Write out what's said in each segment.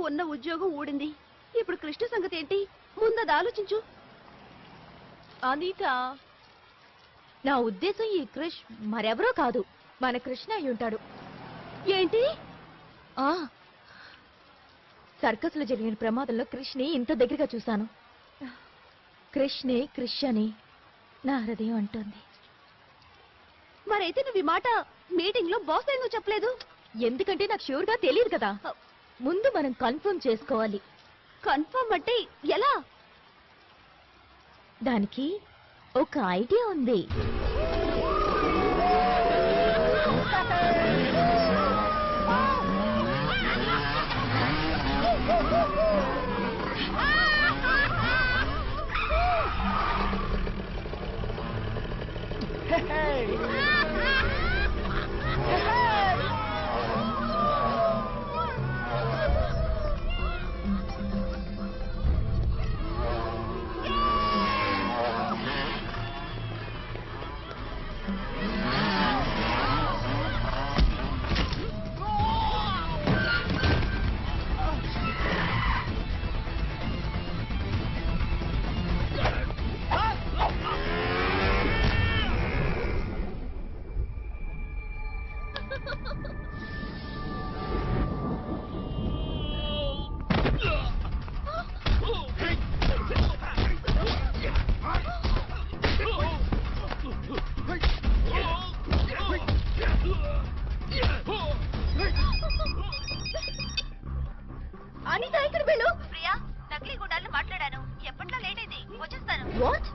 ఉన్న ఉద్యోగం ఊడింది. ఇప్పుడు కృష్ణ సంగతి ఏంటి? ముందది ఆలోచించు. అనిత, నా ఉద్దేశం ఈ క్రిష్ మరెవరో కాదు, మన కృష్ణ అయి ఉంటాడు. ఏంటి? సర్కస్ లో జరిగిన ప్రమాదంలో క్రిష్ని ఇంత దగ్గరగా చూశాను. కృష్ణే క్రిష్ అని నా హృదయం అంటోంది. మరైతే నువ్వు ఈ మాట మీటింగ్ లో బాస్ ఎందుకు చెప్పలేదు? ఎందుకంటే నాకు ష్యూర్ గా తెలియదు కదా. ముందు మనం కన్ఫర్మ్ చేసుకోవాలి. కన్ఫర్మ్ అంటే ఎలా? దానికి ఒక ఐడియా ఉంది. అనిత, ఇక్కడ వెళ్ళు. ప్రియా, నకిలీ గుండాలను మాట్లాడాను. ఎప్పట్లో లేట్ అయింది, వచ్చేస్తాను. వాట్?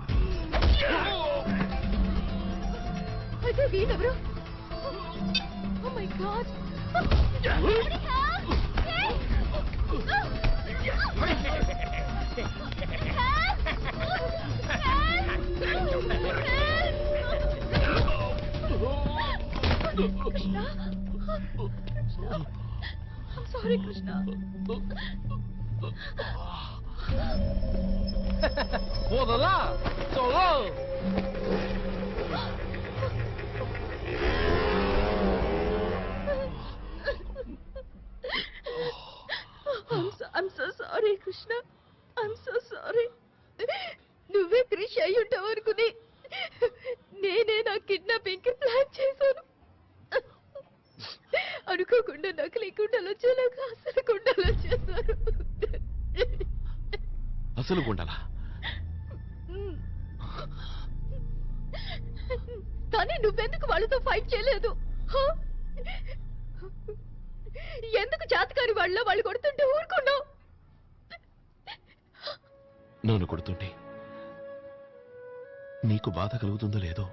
అయితే వీడెవరు? Oh my God. Krishna, sorry Krishna！ I'm so sorry Krishna. I'm so sorry. నువ్వే క్రిష్ అయి ఉంటావు అనుకుని నేనే నా కిడ్నాపింగ్ కి ప్లాన్ చేశాను. అనుకోకుండా నకిలీ గుండెలు వచ్చేలాగా అసలు గుండెలు వచ్చేసారు. అసలు గుండలా? కానీ నువ్వెందుకు వాళ్ళతో ఫైట్ చేయలేదు? ఎందుకు చేతకాని వాళ్ళ వాళ్ళు కొడుతుంటే ఊరుకున్నావు? నన్ను కొడుతుంటే నీకు బాధ కలుగుతుందో లేదో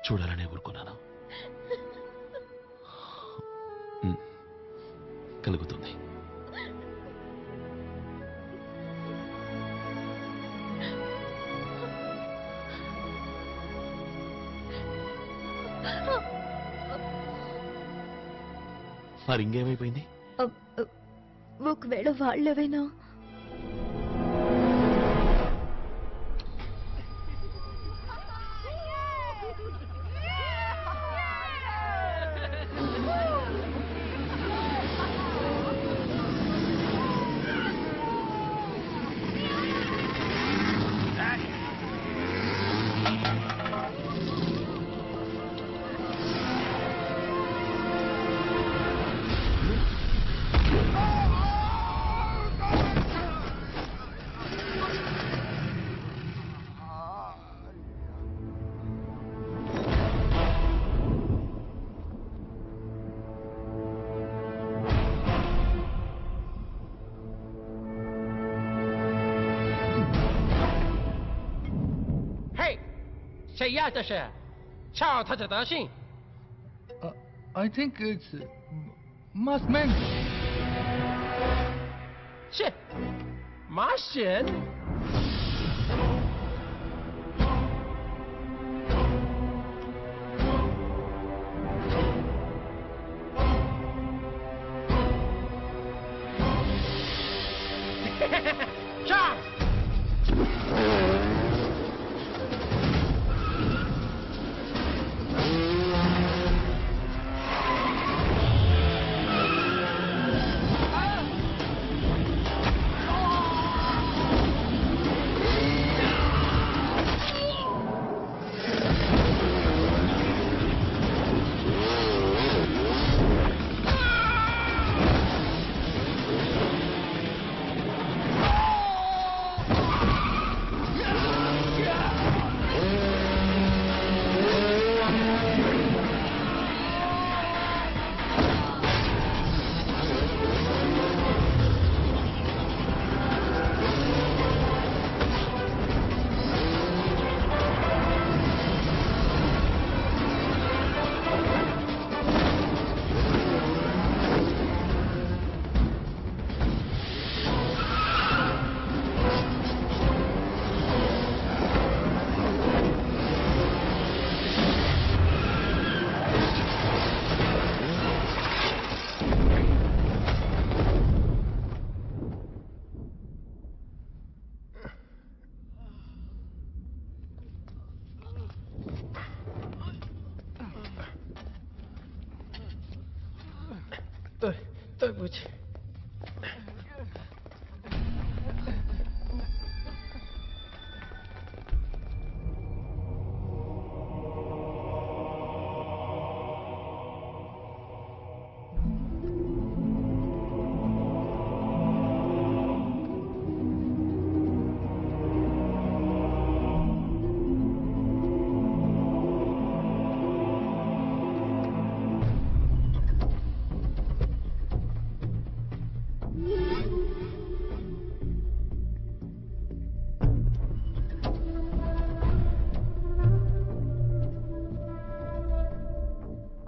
చూడాలనే ఊరుకున్నాను. కలుగుతుంది. మరి ఇంకేమైపోయింది? ఒకవేళ వాళ్ళేవైనా谁呀？这是，瞧他这德行。I think it's Maskman. 是，马神。上。对不起。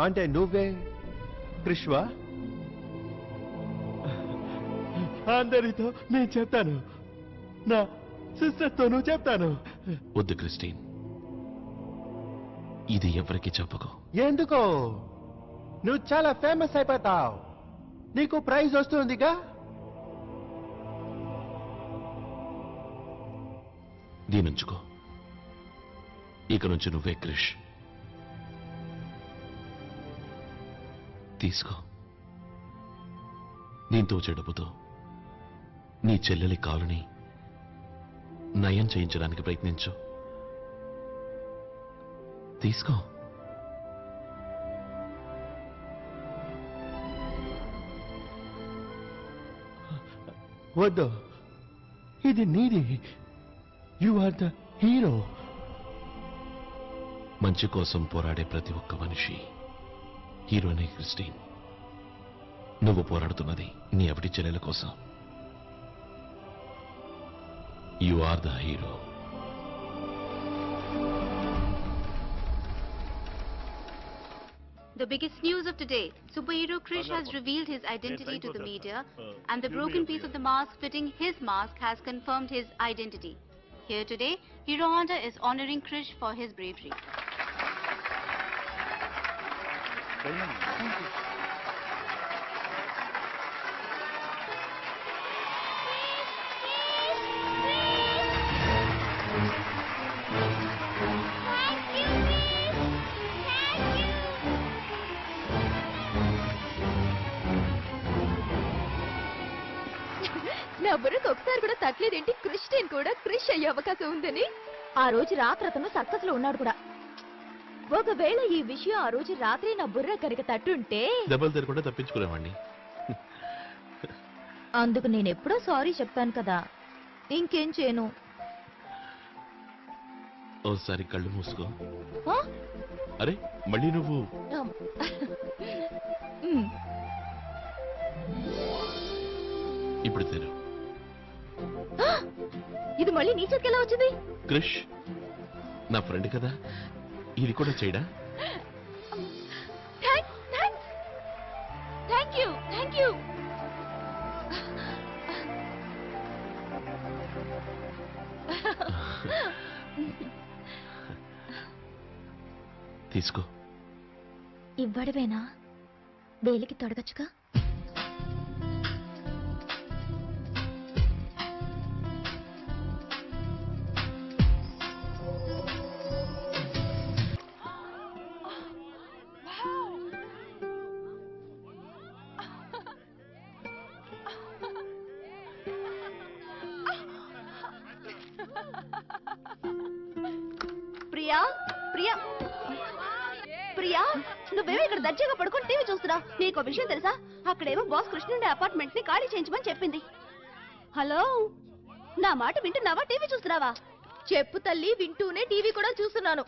అంటే నువ్వే క్రిష్వా? అందరితో నేను చెప్తాను, నా సిస్టర్తోనూ చెప్తాను. వద్దు క్రిస్టిన్, ఇది ఎవరికి చెప్పకు. ఎందుకో? నువ్వు చాలా ఫేమస్ అయిపోతావు, నీకు ప్రైజ్ వస్తుందిగా. దీనుంచుకో. ఇక నుంచి నువ్వే క్రిష్. తీసుకో. దీంతో వచ్చే డబ్బుతో నీ చెల్లెలి కాలుని నయం చేయించడానికి ప్రయత్నించు. తీసుకో. వద్దు, ఇది నీది. You are the hero. మంచి కోసం పోరాడే ప్రతి ఒక్క మనిషి హీరోనే క్రిస్టిన్. నువ్వు పోరాడుతున్నది నీ అవిటి చెల్లెల కోసం. You are the hero. The biggest news of today, superhero Krish has revealed his identity to the media, and the broken piece of the mask fitting his mask has confirmed his identity. Here today, Hero Honda is honoring Krish for his bravery. నా బుర్రకు ఒకసారి కూడా తట్టలేదేంటి Christian కూడా క్రిష్ అయ్యే అవకాశం ఉందని. ఆ రోజు రాత్రి అతను సర్కస్ లో ఉన్నాడు కూడా. ఒకవేళ ఈ విషయం ఆ రోజు రాత్రి నా బుర్ర కనుక తట్టుంటే దెబ్బలు తిరగకుండా తప్పించుకునేవాడిని. అందుకు నేను ఎప్పుడో సారీ చెప్పాను కదా, ఇంకేం చేయను. ఓసారి కళ్ళు మూసుకో. ఆ? అరే మళ్ళీ నువ్వు. ఉమ్. ఇప్పుడు తెరు. ఇది మళ్ళీ నీ చేతికి ఎలా వచ్చింది? క్రిష్ నా ఫ్రెండ్ కదా, ఇది కూడా చేయడా? Thank you. తీసుకో. ఇవ్వడమేనా? వేలికి తొడగచ్చుగా. ప్రియా ప్రియా ప్రియా, నువ్వేమో ఇక్కడ దర్జాగా పడుకొని టీవీ చూస్తున్నావు. నీకు విషయం తెలుసా? అక్కడేమో బాస్ కృష్ణుండే అపార్ట్మెంట్ ని ఖాళీ చేయించమని చెప్పింది. హలో, నా మాట వింటున్నావా? టీవీ చూస్తున్నావా? చెప్పు తల్లి, వింటూనే టీవీ కూడా చూస్తున్నాను.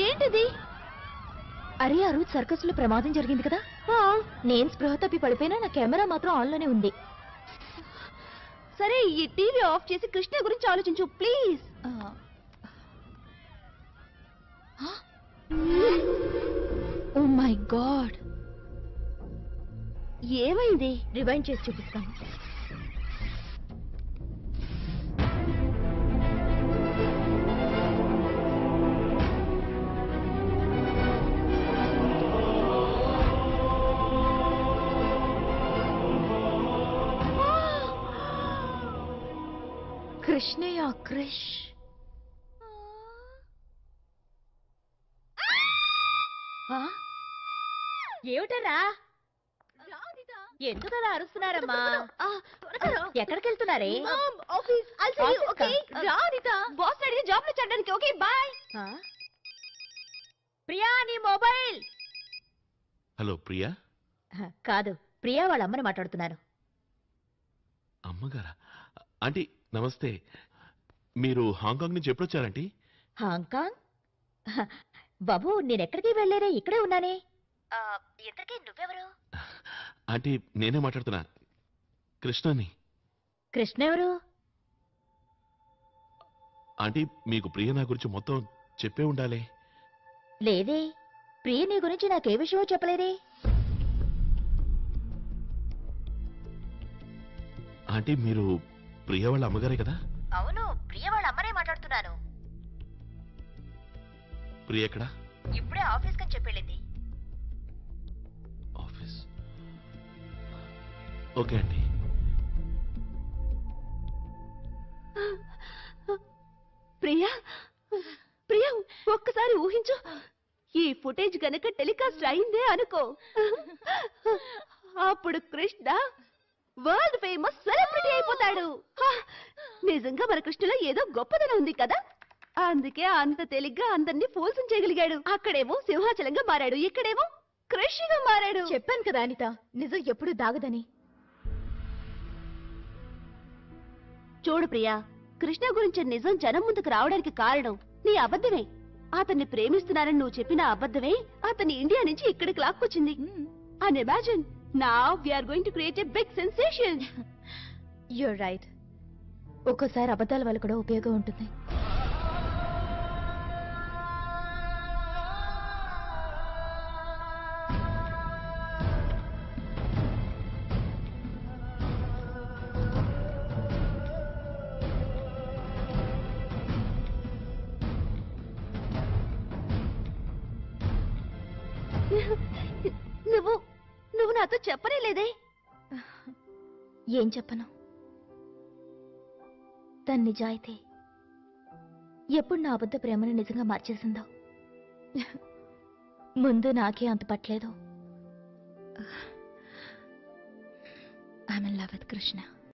ఏంటిది? అరే ఆ రోజు సర్కస్ లో ప్రమాదం జరిగింది కదా, నేను స్పృహ తప్పి పడిపోయినా నా కెమెరా మాత్రం ఆన్ లోనే ఉంది. సరే, ఈ టీవీ ఆఫ్ చేసి కృష్ణ గురించి ఆలోచించు ప్లీజ్. ఓ మై గాడ్, ఏమైంది? రివైండ్ చేసి చూపిస్తాను. కృష్ణయ్య క్రిష్. ఏమిటరా ఎందుకలా అరుస్తున్నారమ్మా? ఎక్కడికి వెళ్తున్నారే? బాస్ అడిగి జాబ్ లో చేయడానికి. Okay bye. ప్రియా నీ మొబైల్. హలో ప్రియా. కాదు, ప్రియా వాళ్ళ అమ్మని మాట్లాడుతున్నాను. అమ్మగారా? ఆంటీ నమస్తే. మీరు హాంకాంగ్ నుంచి ఎప్పుడు వచ్చారంటీ? హాంకాంగ్? బాబు నేనెక్కడికి వెళ్ళలేరే, ఇక్కడే ఉన్నానే. ఇంతకీ నువ్వెవరు? ఆంటీ నేనే మాట్లాడుతున్నా, కృష్ణని. కృష్ణ ఎవరు? ఆంటీ మీకు ప్రియ నా గురించి మొత్తం చెప్పే ఉండాలి. లేదే, ప్రియ నీ గురించి నాకే విషయమో చెప్పలేదే. ఆంటీ మీరు ప్రియ వాళ్ళ అమ్మగారే కదా? అవును, ప్రియ వాళ్ళ అమ్మనే మాట్లాడుతున్నాను. ప్రియ ఎక్కడా? ఇప్పుడే ఆఫీస్ కని చెప్పెళ్ళింది. ఆఫీస్. ఓకే అండి. ప్రియా, ప్రియా ఒక్కసారి ఊహించు, ఈ ఫుటేజ్ గనక టెలికాస్ట్ అయిందే అనుకో, అప్పుడు కృష్ణ వరల్డ్ ఫేమస్ సెలబ్రిటీ అయిపోతాడు. నిజంగా మన కృష్ణలో ఏదో గొప్పదనం ఉంది కదా, అందుకే అంత తేలిగ్గా అందరినీ ఫోల్సం చేయగలిగాడు. అక్కడేమో సింహాచలంగా మారాడు, ఇక్కడేమో కృష్ణగా మారాడు. చెప్పాను కదా అనిత, నిజం ఎప్పుడు దాగదని. చూడు ప్రియా, కృష్ణ గురించి నిజం జనం ముందుకు రావడానికి కారణం నీ అబద్ధమే. అతన్ని ప్రేమిస్తున్నానని నువ్వు చెప్పిన అబద్ధమే అతన్ని ఇండియా నుంచి ఇక్కడికి లాక్కొచ్చింది. And imagine now we are going to create a big sensation. You're right. ఒక్కోసారి అబద్ధాల వల్ల కూడా ఉపయోగం ఉంటుంది. నువ్వు నాతో చెప్పనే లేదే. ఏం చెప్పను? తన నిజాయితీ ఎప్పుడు నా అబద్ధ ప్రేమను నిజంగా మార్చేసిందో. ముందు నాకే అంత పట్టలేదు. I'm in love with Krishna.